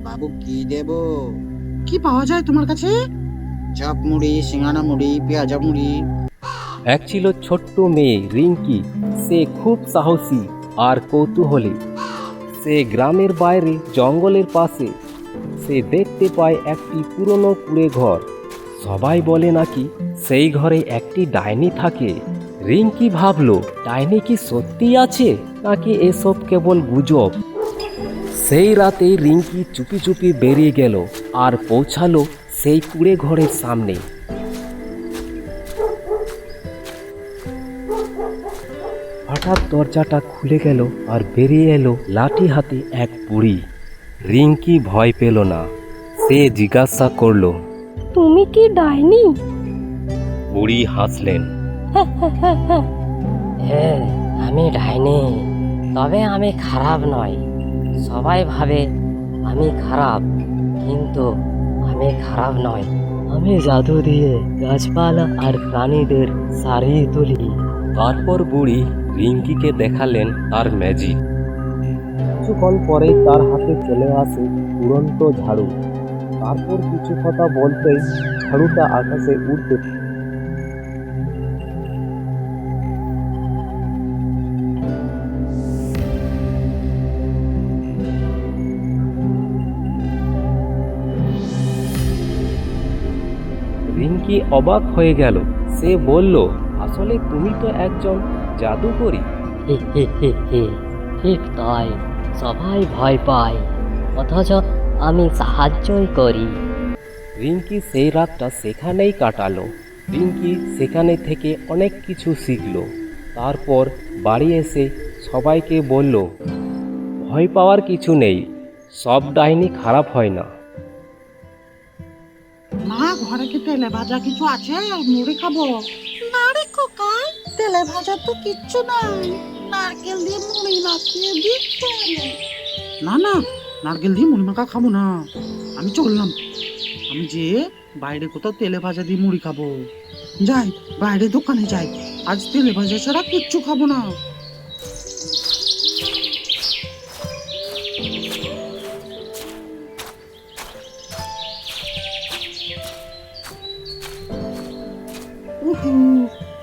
বাবু কি দেবো? কি পাওয়া যায় তোমার কাছে? চপ মুড়ি, সিঙ্গারা মুড়ি, পেঁয়াজা মুড়ি। এক ছিল ছোট্ট মেয়ে রিঙ্কি। সে খুব সাহসী আর কৌতূহলী। সে গ্রামের বাইরে জঙ্গলের পাশে সে দেখতে পায় একটি পুরনো কুঁড়ে ঘর। সবাই বলে নাকি সেই ঘরে একটি ডাইনি থাকে। রিঙ্কি ভাবলো, ডাইনি কি সত্যি আছে নাকি এসব কেবল গুজব। সেই রাতে রিঙ্কি চুপি চুপি বেরিয়ে গেল আর পৌঁছালো সেই কুঁড়ে ঘরের সামনে। হঠাৎ দরজাটা খুলে গেল আর বেরিয়ে এলো লাঠি হাতে এক বুড়ি। রিঙ্কি ভয় পেল না। সে জিজ্ঞাসা করলো, তুমি কি ডাইনি? বুড়ি হাসলেন। হ্যাঁ, আমি ডাইনি, তবে আমি খারাপ নই। সবাই ভাবে আমি খারাপ, কিন্তু আমি খারাপ নই। আমি জাদু দিয়ে গাছপালা আর প্রাণীদের সারিয়ে তুলি। তারপর বুড়ি রিঙ্কিকে দেখালেন তার ম্যাজিক। কিছুক্ষণ পরেই তার হাতে চলে আসে উড়ন্ত ঝাড়ু। তারপর কিছু কথা বলতেই ঝাড়ুটা আকাশে উঠতে। রিঙ্কি অবাক হয়ে গেল। সে বলল, আসলে তুমি তো একজন জাদুকরী। হি হি হি হি। ঠিক তাই, সবাই ভয় পায়, অথচ আমি সাহায্যই করি। রিঙ্কি সেই রাতটা সেখানেই কাটালো। রিঙ্কি সেখানে থেকে অনেক কিছু শিখলো। তারপর বাড়ি এসে সবাইকে বলল, ভয় পাওয়ার কিছু নেই, সব ডাইনি খারাপ হয় না। মা, ঘরে কি তেলে ভাজা কিছু আছে? মুড়ি খাবো। না রে খোকা, তেলে ভাজা তো কিচ্ছু নাই। নারকেল দিয়ে মুড়ি মাখিয়ে দিচ্ছে। না না, নারকেল দিয়ে মুড়ি মাখা খাবো না। আমি চললাম। আমি যে বাইরে কোথাও তেলে ভাজা দিয়ে মুড়ি খাবো। যাই, বাইরে দোকানে যাই। আজ তেলে ভাজা ছাড়া কিচ্ছু খাবো না। উহু,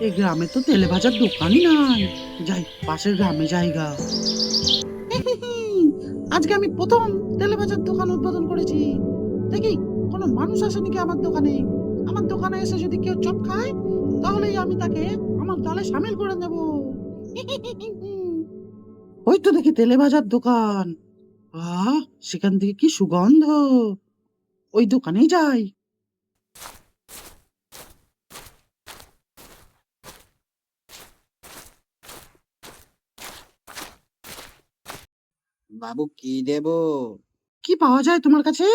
এই গ্রামে তো তেলে ভাজার দোকানই নাই। যাই, পাশের গ্রামে যাইগা। আজকে আমি প্রথম তেলে ভাজার দোকান উদ্বোধন করেছি। দেখি কোনো মানুষ আসে নাকি আমার দোকানে। আমার দোকানে এসে যদি কেউ চপ খায়, তাহলেই আমি তাকে আমার দলে সামিল করে নেব। ওই তো দেখি তেলে ভাজার দোকান। আহ, সেখান থেকে কি সুগন্ধ! ওই দোকানেই যাই। বাবু কি দেবো? কি পাওয়া যায় তোমার কাছে?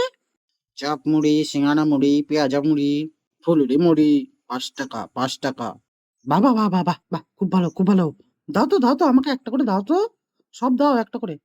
চপ মুড়ি, সিঙ্গারা মুড়ি, পেঁয়াজা মুড়ি, ফুলুরি মুড়ি। 5 টাকা, 5 টাকা। বাবা বাহ বাহ বাহ বাহ, খুব ভালো খুব ভালো। দাও তো দাও তো, আমাকে একটা করে দাও তো। সব দাও একটা করে।